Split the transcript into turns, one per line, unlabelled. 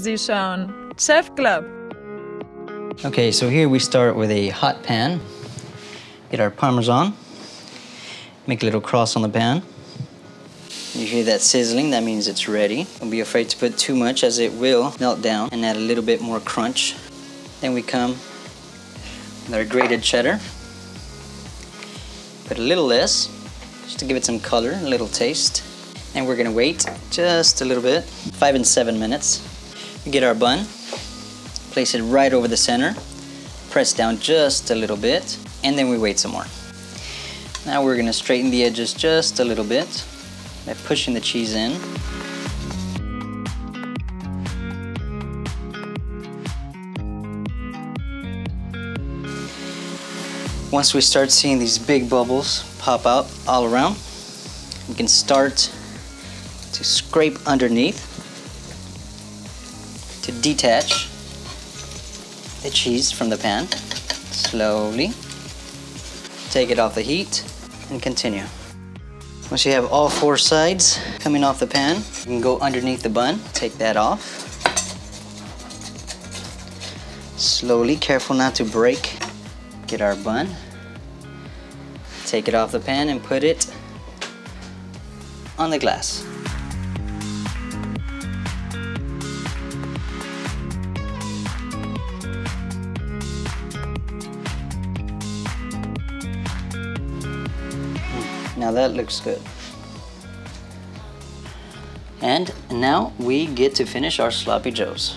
Sie schauen Chefclub.
Okay, so here we start with a hot pan. Get our Parmesan. Make a little cross on the pan. You hear that sizzling, that means it's ready. Don't be afraid to put too much as it will melt down and add a little bit more crunch. Then we come with our grated cheddar. Put a little less, just to give it some color, a little taste. And we're gonna wait just a little bit, 5 and 7 minutes. We get our bun, place it right over the center, press down just a little bit, and then we wait some more. Now we're gonna straighten the edges just a little bit by pushing the cheese in. Once we start seeing these big bubbles pop out all around, we can start to scrape underneath to detach the cheese from the pan. Slowly take it off the heat and continue. Once you have all 4 sides coming off the pan, you can go underneath the bun, take that off. Slowly, careful not to break. Get our bun, take it off the pan and put it on the glass. Now that looks good. And now we get to finish our sloppy joes.